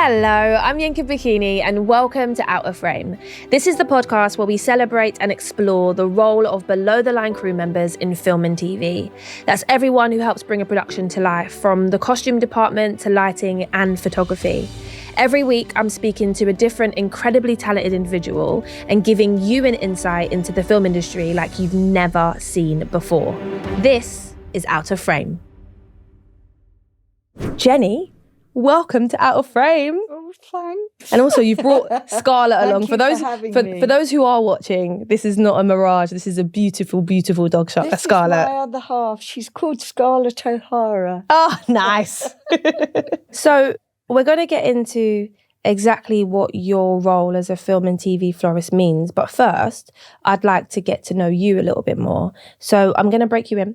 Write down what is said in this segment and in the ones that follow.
Hello, I'm Yinka Bikini and welcome to Out of Frame. This is the podcast where we celebrate and explore the role of below-the-line crew members in film and TV. That's everyone who helps bring a production to life, from the costume department to lighting and photography. Every week, I'm speaking to a different, incredibly talented individual and giving you an insight into the film industry like you've never seen before. This is Out of Frame. Jenny, welcome to Out of Frame. Oh, thanks. And also, you've brought Scarlett along. For those who are watching, this is not a mirage. This is a beautiful, beautiful dog shot. This Scarlett. is my other half. She's called Scarlett O'Hara. Oh, nice. So we're going to get into exactly what your role as a film and TV florist means. But first, I'd like to get to know you a little bit more. So I'm going to break you in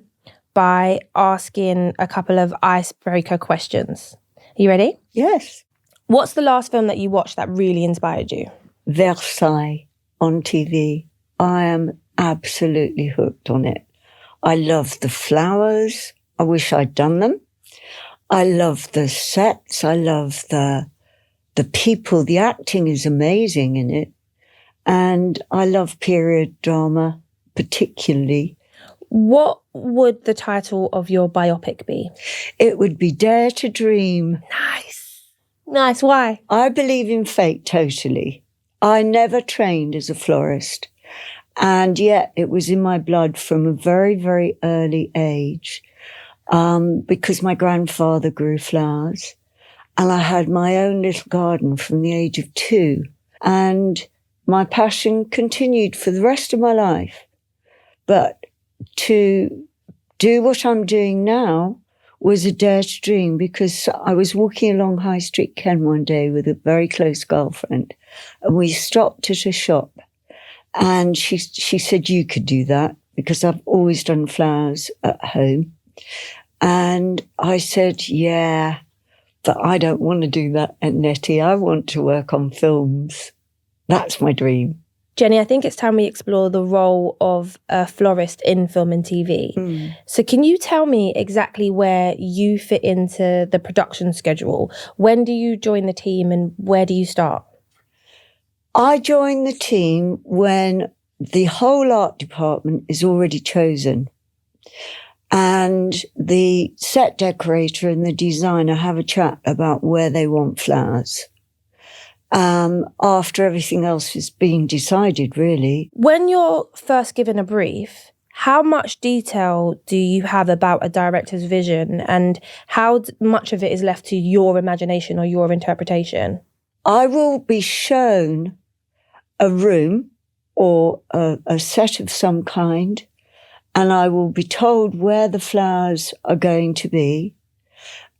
by asking a couple of icebreaker questions. Are you ready? Yes. What's the last film that you watched that really inspired you? Versailles on TV. I am absolutely hooked on it. I love the flowers. I wish I'd done them. I love the sets. I love the people. The acting is amazing in it. And I love period drama particularly. What would the title of your biopic be? It would be Dare to Dream. Nice. Why? I believe in fate totally. I never trained as a florist. And yet it was in my blood from a very, very early age because my grandfather grew flowers. And I had my own little garden from the age of 2. And my passion continued for the rest of my life. But to do what I'm doing now was a dare to dream, because I was walking along High Street Ken one day with a very close girlfriend, and we stopped at a shop, and she said, "You could do that," because I've always done flowers at home. And I said, "Yeah, but I don't want to do that at Nettie. I want to work on films. That's my dream." Jenny, I think it's time we explore the role of a florist in film and TV. So can you tell me exactly where you fit into the production schedule? When do you join the team and where do you start? I join the team when the whole art department is already chosen. And the set decorator and the designer have a chat about where they want flowers. After everything else has been decided, really. When you're first given a brief, how much detail do you have about a director's vision, and how much of it is left to your imagination or your interpretation? I will be shown a room or a set of some kind, and I will be told where the flowers are going to be,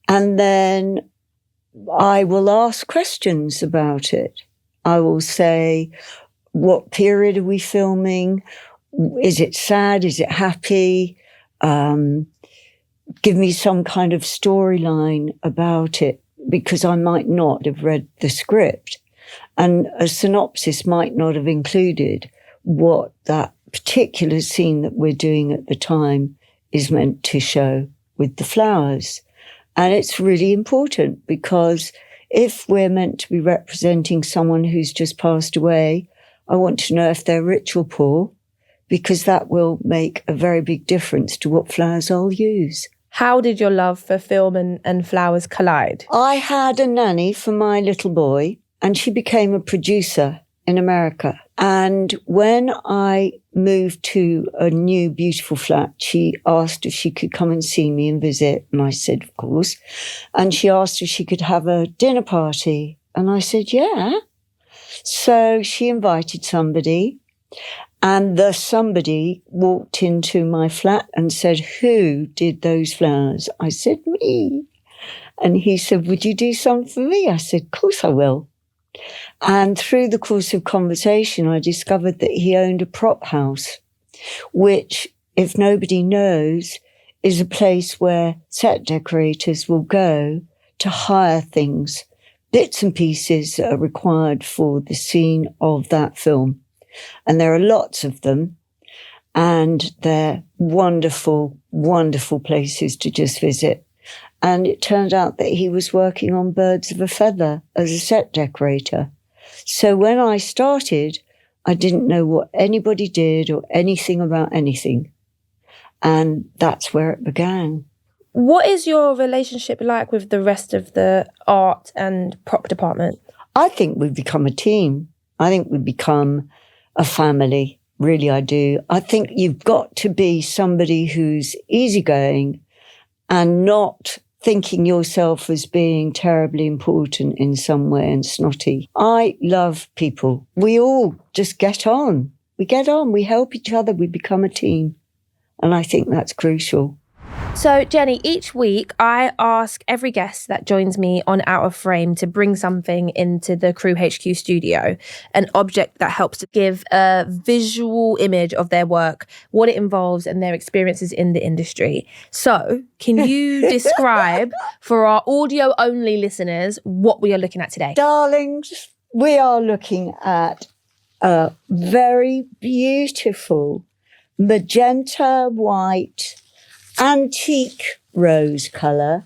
and then I will ask questions about it. I will say, what period are we filming? Is it sad? Is it happy? Give me some kind of storyline about it, because I might not have read the script. And a synopsis might not have included what that particular scene that we're doing at the time is meant to show with the flowers. And it's really important, because if we're meant to be representing someone who's just passed away, I want to know if they're rich or poor, because that will make a very big difference to what flowers I'll use. How did your love for film and flowers collide? I had a nanny for my little boy, and she became a producer in America. And when I moved to a new beautiful flat, she asked if she could come and see me and visit. And I said, of course. And she asked if she could have a dinner party. And I said, yeah. So she invited somebody, and the somebody walked into my flat and said, "Who did those flowers?" I said, "Me." And he said, "Would you do some for me?" I said, "Of course I will." And through the course of conversation, I discovered that he owned a prop house, which, if nobody knows, is a place where set decorators will go to hire things, bits and pieces that are required for the scene of that film. And there are lots of them, and they're wonderful, wonderful places to just visit. And it turned out that he was working on Birds of a Feather as a set decorator. So when I started, I didn't know what anybody did or anything about anything. And that's where it began. What is your relationship like with the rest of the art and prop department? I think we've become a team. I think we've become a family. Really, I do. I think you've got to be somebody who's easygoing and not thinking yourself as being terribly important in some way and snotty. I love people. We all just get on. We get on. We help each other. We become a team. And I think that's crucial. So, Jenny, each week I ask every guest that joins me on Out of Frame to bring something into the CrewHQ studio, an object that helps to give a visual image of their work, what it involves and their experiences in the industry. So, can you describe for our audio-only listeners what we are looking at today? Darlings, we are looking at a very beautiful magenta white antique rose colour,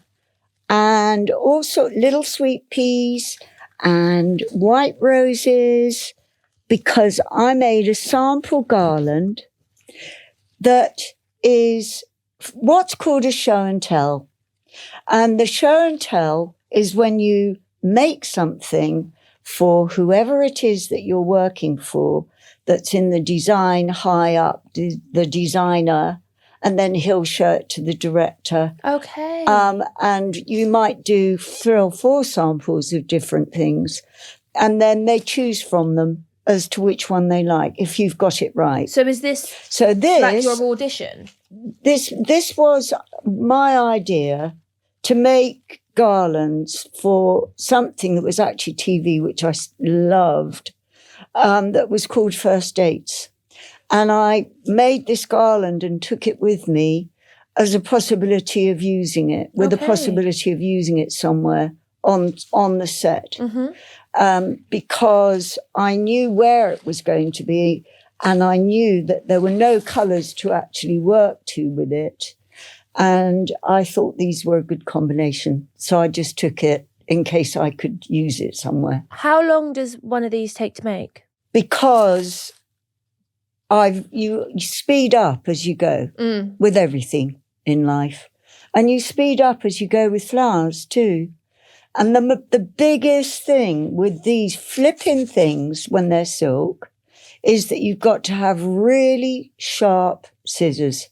and also little sweet peas and white roses, because I made a sample garland that is what's called a show and tell. And the show and tell is when you make something for whoever it is that you're working for, that's in the design high up, the designer, and then he'll show it to the director. Okay. And you might do 3 or 4 samples of different things, and then they choose from them as to which one they like, if you've got it right. So is this like your audition? This was my idea to make garlands for something that was actually TV, which I loved, that was called First Dates. And I made this garland and took it with me as a possibility of using it, with the possibility of using it somewhere on the set. Because I knew where it was going to be, and I knew that there were no colours to actually work to with it. And I thought these were a good combination. So I just took it in case I could use it somewhere. How long does one of these take to make? Because you speed up as you go with everything in life. And you speed up as you go with flowers too. And the biggest thing with these flipping things when they're silk is that you've got to have really sharp scissors.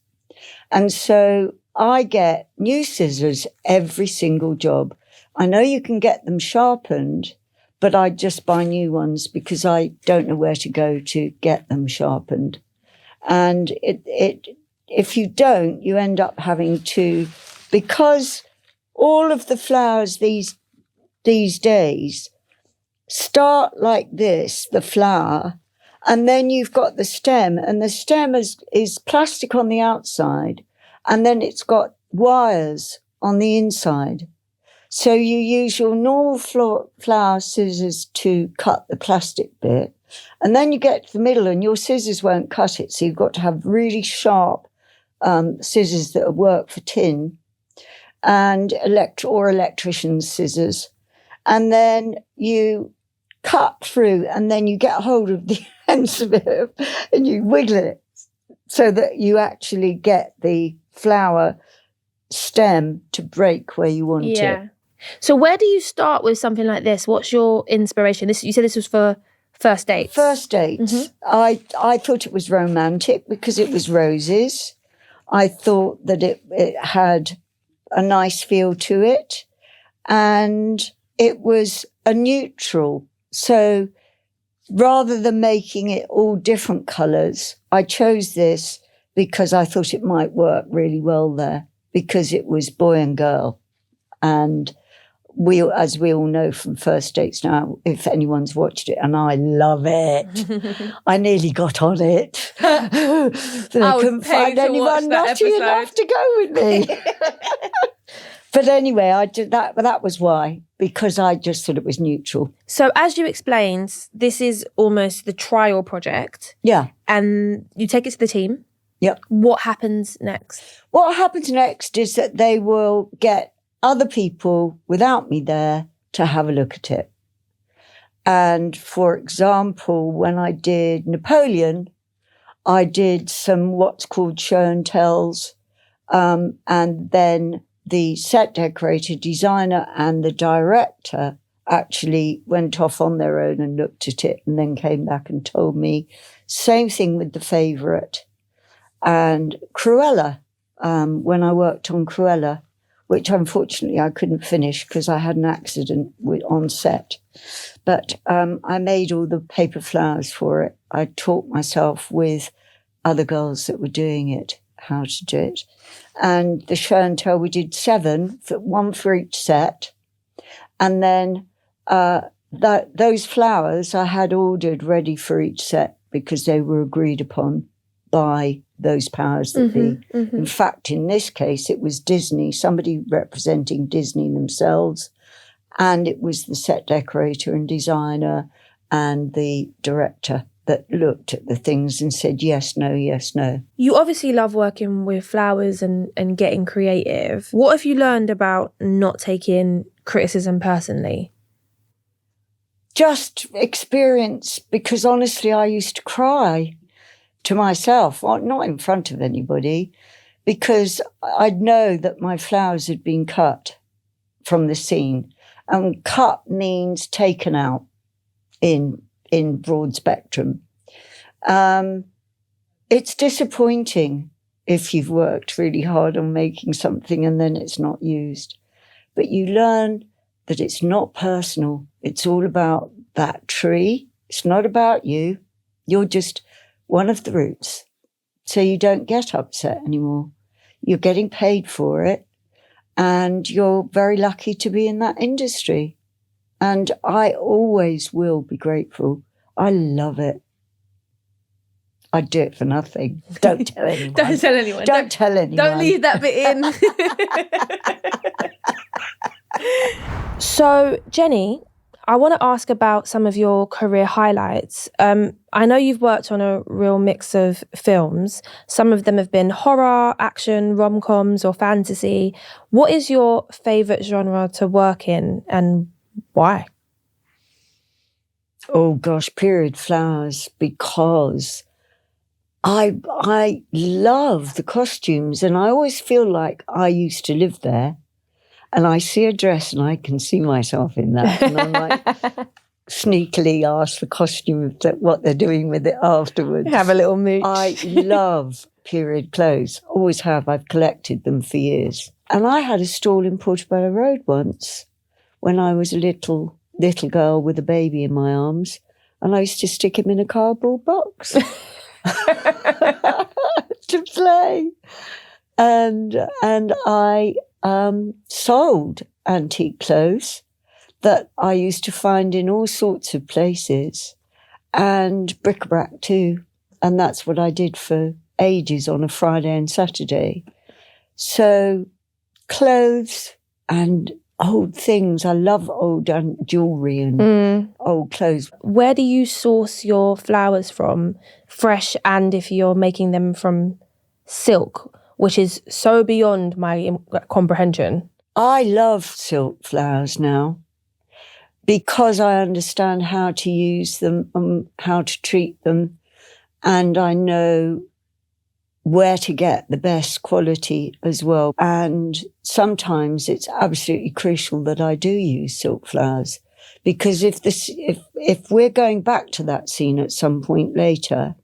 And so I get new scissors every single job. I know you can get them sharpened, but I just buy new ones because I don't know where to go to get them sharpened. And if you don't, you end up having to, because all of the flowers these days start like this, the flower, and then you've got the stem, and the stem is plastic on the outside, and then it's got wires on the inside. So you use your normal flower scissors to cut the plastic bit, and then you get to the middle and your scissors won't cut it. So you've got to have really sharp scissors that work for tin, and electrician's scissors. And then you cut through, and then you get hold of the ends of it and you wiggle it so that you actually get the flower stem to break where you want it. So where do you start with something like this? What's your inspiration? You said this was for First Dates. First Dates. I thought it was romantic because it was roses. I thought that it had a nice feel to it, and it was a neutral. So rather than making it all different colours, I chose this because I thought it might work really well there, because it was boy and girl. And as we all know from First Dates now, if anyone's watched it, and I love it. I nearly got on it. I couldn't find anyone nutty enough to go with me. But anyway, I did that. But that was why, because I just thought it was neutral. So as you explained, this is almost the trial project. Yeah. And you take it to the team. Yep. What happens next? What happens next is that they will get other people without me there to have a look at it. And for example, when I did Napoleon, I did some what's called show and tells. And then the set decorator, designer, and the director actually went off on their own and looked at it and then came back and told me. Same thing with The Favourite. And Cruella, when I worked on Cruella, which unfortunately I couldn't finish because I had an accident on set. But I made all the paper flowers for it. I taught myself with other girls that were doing it how to do it. And the show and tell, we did 7, one for each set. And then those flowers I had ordered ready for each set because they were agreed upon by those powers that be. In fact, in this case, it was Disney, somebody representing Disney themselves, and it was the set decorator and designer and the director that looked at the things and said, yes, no, yes, no. You obviously love working with flowers and getting creative. What have you learned about not taking criticism personally? Just experience, because honestly, I used to cry to myself, not in front of anybody, because I'd know that my flowers had been cut from the scene. And cut means taken out in broad spectrum. It's disappointing if you've worked really hard on making something and then it's not used. But you learn that it's not personal. It's all about that tree. It's not about you. You're just one of the roots. So you don't get upset anymore. You're getting paid for it. And you're very lucky to be in that industry. And I always will be grateful. I love it. I'd do it for nothing. Don't tell anyone. Don't tell anyone. Don't tell anyone. Don't leave that bit in. So, Jenny, I want to ask about some of your career highlights. I know you've worked on a real mix of films. Some of them have been horror, action, rom-coms or fantasy. What is your favourite genre to work in and why? Oh gosh, period flowers, because I love the costumes and I always feel like I used to live there. And I see a dress and I can see myself in that. And I'm like, sneakily ask the costume what they're doing with it afterwards. Have a little mooch. I love period clothes. Always have. I've collected them for years. And I had a stall in Portobello Road once when I was a little girl with a baby in my arms. And I used to stick him in a cardboard box to play. And I sold antique clothes that I used to find in all sorts of places, and bric-a-brac too. And that's what I did for ages on a Friday and Saturday. So clothes and old things. I love old jewellery and old clothes. Where do you source your flowers from? Fresh, and if you're making them from silk, which is so beyond my comprehension. I love silk flowers now because I understand how to use them and how to treat them. And I know where to get the best quality as well. And sometimes it's absolutely crucial that I do use silk flowers, because if we're going back to that scene at some point later,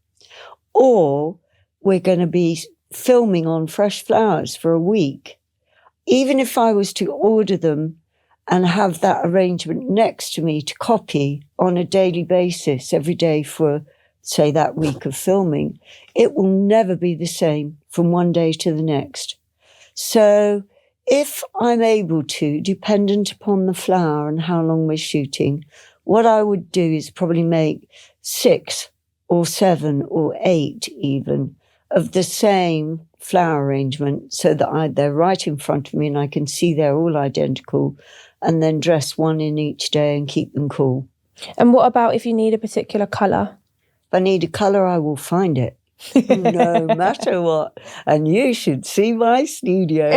or we're going to be filming on fresh flowers for a week, even if I was to order them and have that arrangement next to me to copy on a daily basis every day for, say, that week of filming, it will never be the same from one day to the next. So if I'm able to, dependent upon the flower and how long we're shooting, what I would do is probably make 6 or 7 or 8 even of the same flower arrangement, so that they're right in front of me and I can see they're all identical, and then dress one in each day and keep them cool. And what about if you need a particular colour? If I need a colour, I will find it. No matter what. And you should see my studio.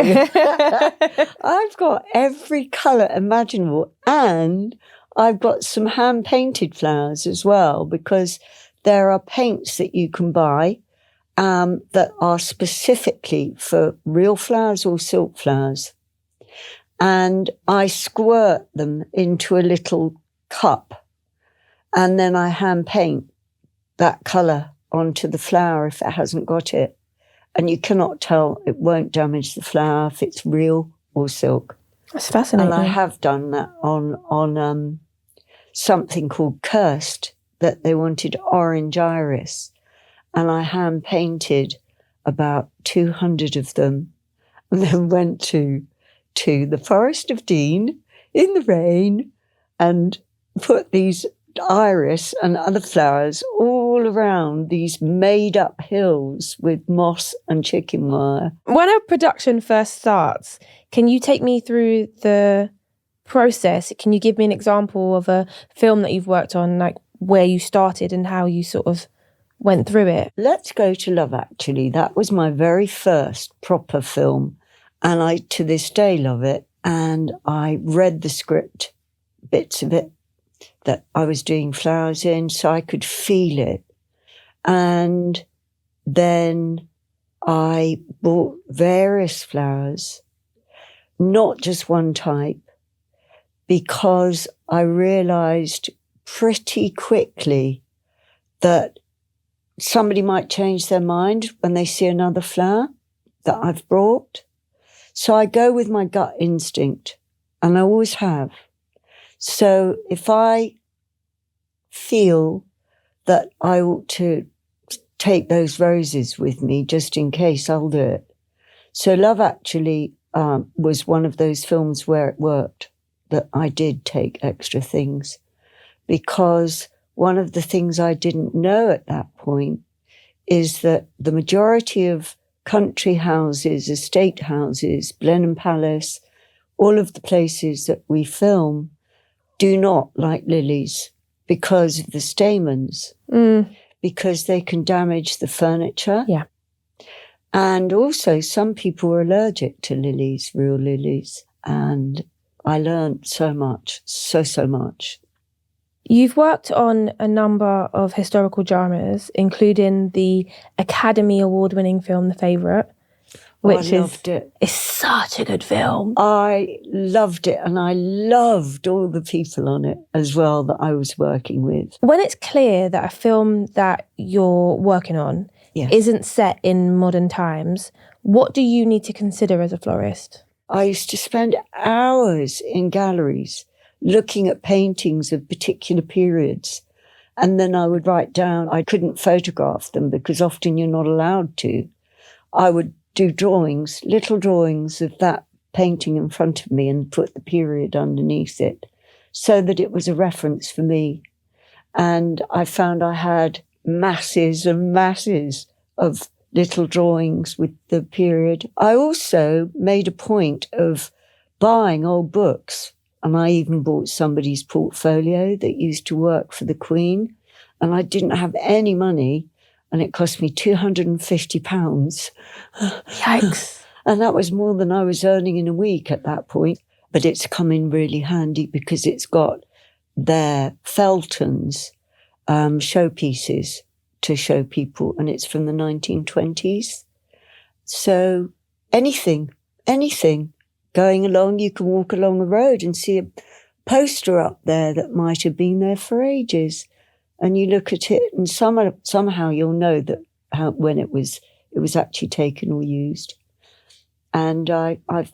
I've got every colour imaginable, and I've got some hand-painted flowers as well, because there are paints that you can buy that are specifically for real flowers or silk flowers. And I squirt them into a little cup, and then I hand paint that colour onto the flower if it hasn't got it. And you cannot tell, it won't damage the flower if it's real or silk. That's fascinating. And I have done that on something called Cursed, that they wanted orange iris. And I hand painted about 200 of them, and then went to the Forest of Dean in the rain and put these iris and other flowers all around these made up hills with moss and chicken wire. When a production first starts, can you take me through the process? Can you give me an example of a film that you've worked on, like where you started and how you sort of went through it? Let's go to Love Actually. That was my very first proper film, and I to this day love it. And I read the script, bits of it, that I was doing flowers in, so I could feel it. And then I bought various flowers, not just one type, because I realised pretty quickly that somebody might change their mind when they see another flower that I've brought. So I go with my gut instinct, and I always have. So if I feel that I ought to take those roses with me just in case, I'll do it. So Love Actually was one of those films where it worked, that I did take extra things, because one of the things I didn't know at that point is that the majority of country houses, estate houses, Blenheim Palace, all of the places that we film do not like lilies because of the stamens, because they can damage the furniture. Yeah. And also some people are allergic to lilies, real lilies. And I learned so much, so much. You've worked on a number of historical dramas, including the Academy Award-winning film The Favourite, which I loved it. It's such a good film. I loved it, and I loved all the people on it as well that I was working with. When it's clear that a film that you're working on isn't set in modern times, what do you need to consider as a florist? I used to spend hours in galleries looking at paintings of particular periods. And then I would write down, I couldn't photograph them because often you're not allowed to. I would do drawings, little drawings of that painting in front of me and put the period underneath it so that it was a reference for me. And I found I had masses and masses of little drawings with the period. I also made a point of buying old books. And I even bought somebody's portfolio that used to work for the Queen. And I didn't have any money, and it cost me £250. Yikes. And that was more than I was earning in a week at that point. But it's come in really handy because it's got their Felton's showpieces to show people, and it's from the 1920s. So anything. Going along, you can walk along a road and see a poster up there that might have been there for ages. And you look at it and somehow you'll know that when it was actually taken or used. And I've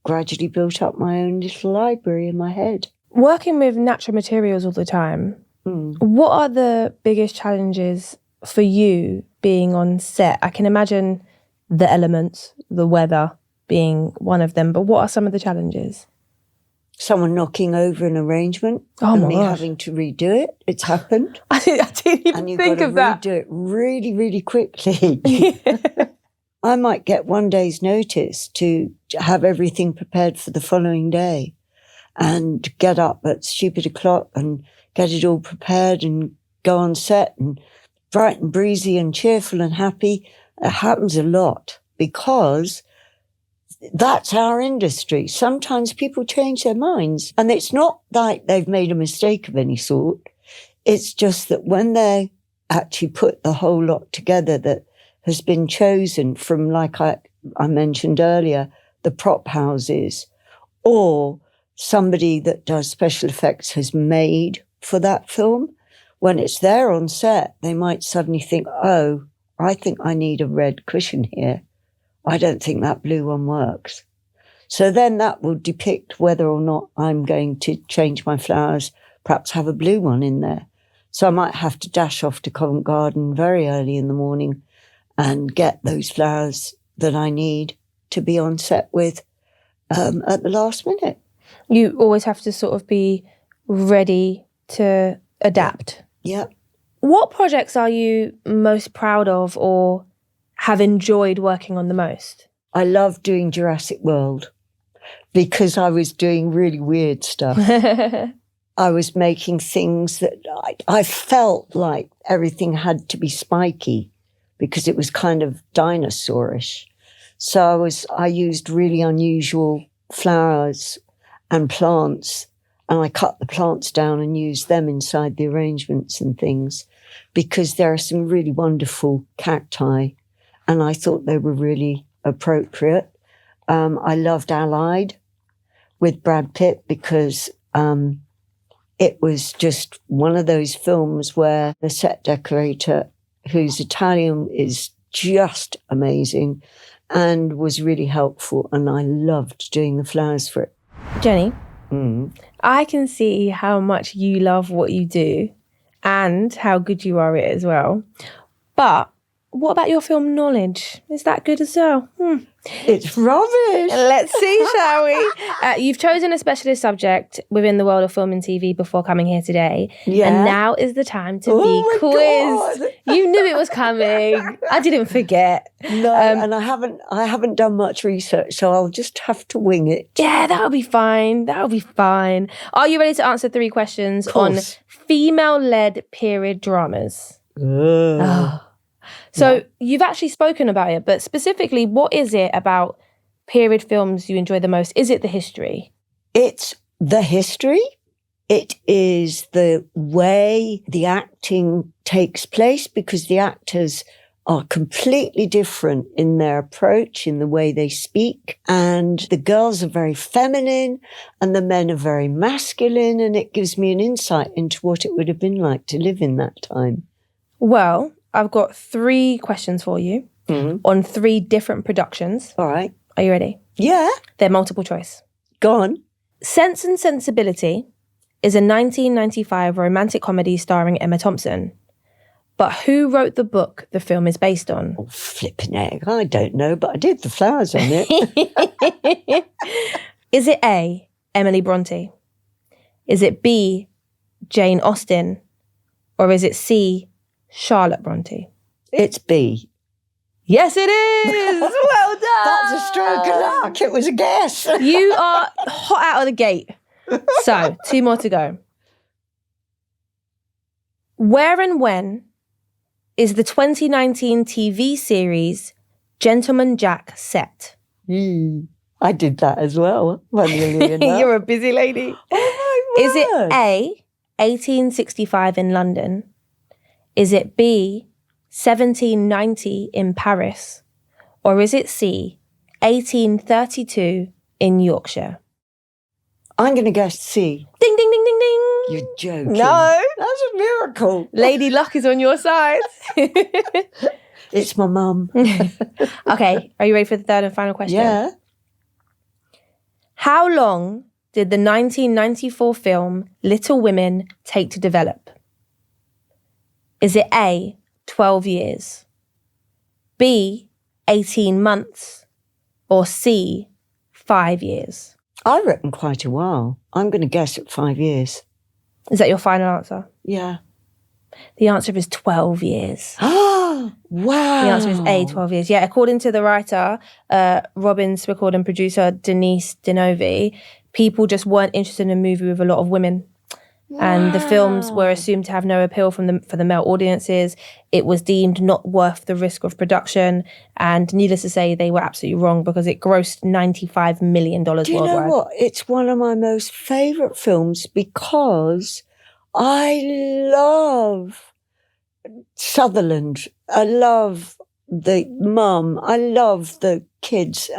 gradually built up my own little library in my head. Working with natural materials all the time, what are the biggest challenges for you being on set? I can imagine the elements, the weather, being one of them, but what are some of the challenges? Someone knocking over an arrangement and me having to redo it. It's happened. I didn't even think of that. And you've got to redo it really, really quickly. I might get one day's notice to have everything prepared for the following day and get up at stupid o'clock and get it all prepared and go on set and bright and breezy and cheerful and happy. It happens a lot because that's our industry. Sometimes people change their minds, and it's not like they've made a mistake of any sort. It's just that when they actually put the whole lot together that has been chosen from, like I mentioned earlier, the prop houses, or somebody that does special effects has made for that film, when it's there on set, they might suddenly think, oh, I think I need a red cushion here. I don't think that blue one works. So then that will depict whether or not I'm going to change my flowers, perhaps have a blue one in there. So I might have to dash off to Covent Garden very early in the morning and get those flowers that I need to be on set with at the last minute. You always have to sort of be ready to adapt. Yeah. What projects are you most proud of or have enjoyed working on the most? I love doing Jurassic World because I was doing really weird stuff. I was making things that I felt like everything had to be spiky because it was kind of dinosaurish. So I used really unusual flowers and plants, and I cut the plants down and used them inside the arrangements and things because there are some really wonderful cacti, and I thought they were really appropriate. I loved Allied with Brad Pitt because it was just one of those films where the set decorator, who's Italian, is just amazing and was really helpful, and I loved doing the flowers for it. Jenny, I can see how much you love what you do and how good you are at it as well. But what about your film knowledge? Is that good as well? It's rubbish. Let's see, shall we? You've chosen a specialist subject within the world of film and TV before coming here today. Yeah. And now is the time to be quizzed. God. You knew it was coming. I didn't forget. No, and I haven't done much research, so I'll just have to wing it. Yeah, that'll be fine. That'll be fine. Are you ready to answer 3 questions on female-led period dramas? So you've actually spoken about it, but specifically, what is it about period films you enjoy the most? Is it the history? It's the history. It is the way the acting takes place because the actors are completely different in their approach, in the way they speak. And the girls are very feminine and the men are very masculine. And it gives me an insight into what it would have been like to live in that time. Well, I've got 3 questions for you on 3 different productions. All right. Are you ready? Yeah. They're multiple choice. Go on. Sense and Sensibility is a 1995 romantic comedy starring Emma Thompson. But who wrote the book the film is based on? Oh, flipping egg. I don't know, but I did the flowers on it. Is it A, Emily Bronte? Is it B, Jane Austen? Or is it C, Charlotte Bronte? It's B. Yes, it is. Well done. That's a stroke of luck. It was a guess. You are hot out of the gate. So, 2 more to go. Where and when is the 2019 TV series Gentleman Jack set? I did that as well. You're a busy lady. Oh my word. Is it A, 1865 in London? Is it B, 1790 in Paris? Or is it C, 1832 in Yorkshire? I'm going to guess C. Ding, ding, ding, ding, ding. You're joking. No. That's a miracle. Lady Luck is on your side. It's my mum. Okay, are you ready for the 3rd and final question? Yeah. How long did the 1994 film Little Women take to develop? Is it A, 12 years, B, 18 months, or C, 5 years? I reckon quite a while. I'm going to guess at 5 years. Is that your final answer? Yeah. The answer is 12 years. Oh, wow. The answer is A, 12 years. Yeah, according to the writer, Robin's record and producer, Denise Denovi, people just weren't interested in a movie with a lot of women. And the films were assumed to have no appeal for the male audiences. It was deemed not worth the risk of production. And needless to say, they were absolutely wrong because it grossed $95 million worldwide. Do you know what? It's one of my most favourite films because I love Sutherland. I love the mum. I love the kids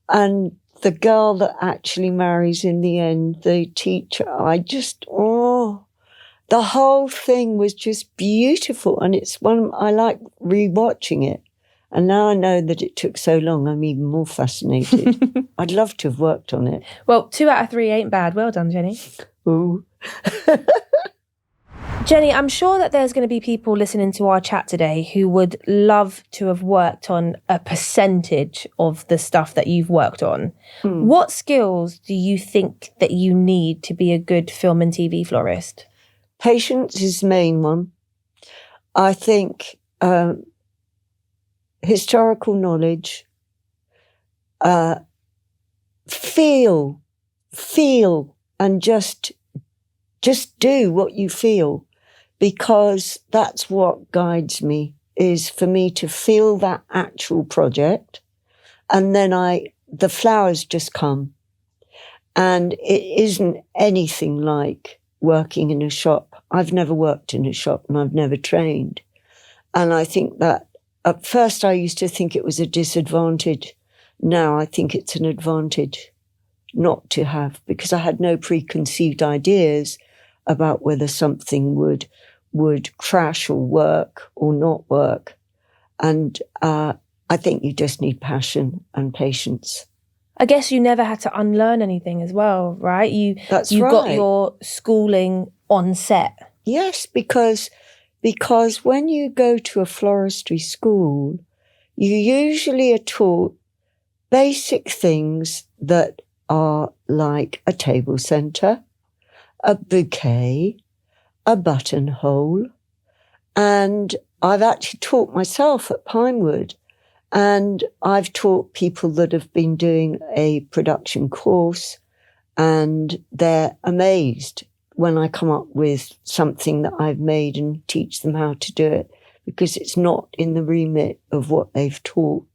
and the girl that actually marries in the end, the teacher. The whole thing was just beautiful. And it's one, I like rewatching it. And now I know that it took so long, I'm even more fascinated. I'd love to have worked on it. Well, 2 out of 3 ain't bad. Well done, Jenny. Ooh. Jenny, I'm sure that there's going to be people listening to our chat today who would love to have worked on a percentage of the stuff that you've worked on. What skills do you think that you need to be a good film and TV florist? Patience is the main one. I think historical knowledge, feel, and just do what you feel. Because that's what guides me, is for me to feel that actual project. And then the flowers just come. And it isn't anything like working in a shop. I've never worked in a shop and I've never trained. And I think that at first I used to think it was a disadvantage. Now I think it's an advantage not to have, because I had no preconceived ideas about whether something would crash or work or not work. And I think you just need passion and patience. I guess you never had to unlearn anything as well, right? You got your schooling on set. Yes, because when you go to a floristry school, you usually are taught basic things that are like a table centre, a bouquet, a buttonhole. And I've actually taught myself at Pinewood, and I've taught people that have been doing a production course, and they're amazed when I come up with something that I've made and teach them how to do it, because it's not in the remit of what they've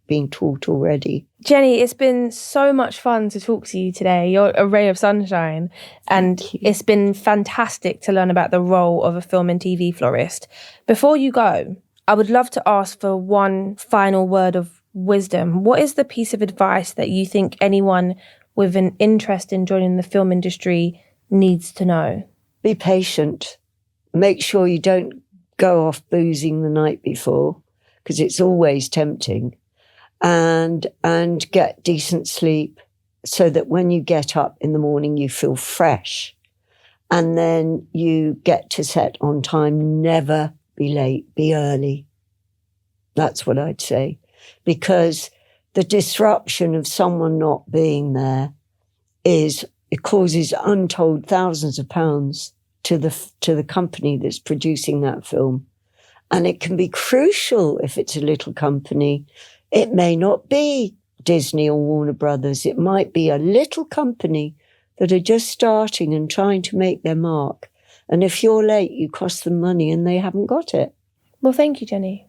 been taught already. Jenny, it's been so much fun to talk to you today. You're a ray of sunshine. And it's been fantastic to learn about the role of a film and TV florist. Before you go, I would love to ask for one final word of wisdom. What is the piece of advice that you think anyone with an interest in joining the film industry needs to know? Be patient. Make sure you don't go off boozing the night before, because it's always tempting. And get decent sleep so that when you get up in the morning, you feel fresh. And then you get to set on time. Never be late, be early. That's what I'd say. Because the disruption of someone not being there it causes untold thousands of pounds to the company that's producing that film. And it can be crucial if it's a little company. It may not be Disney or Warner Brothers. It might be a little company that are just starting and trying to make their mark. And if you're late, you cost them money and they haven't got it. Well, thank you, Jenny.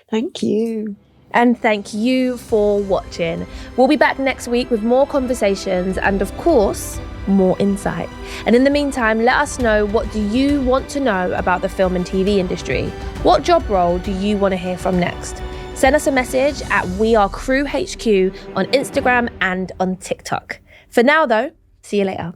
Thank you. And thank you for watching. We'll be back next week with more conversations and, of course, more insight. And in the meantime, let us know, what do you want to know about the film and TV industry? What job role do you want to hear from next? Send us a message at WeAreCrewHQ on Instagram and on TikTok. For now, though, see you later.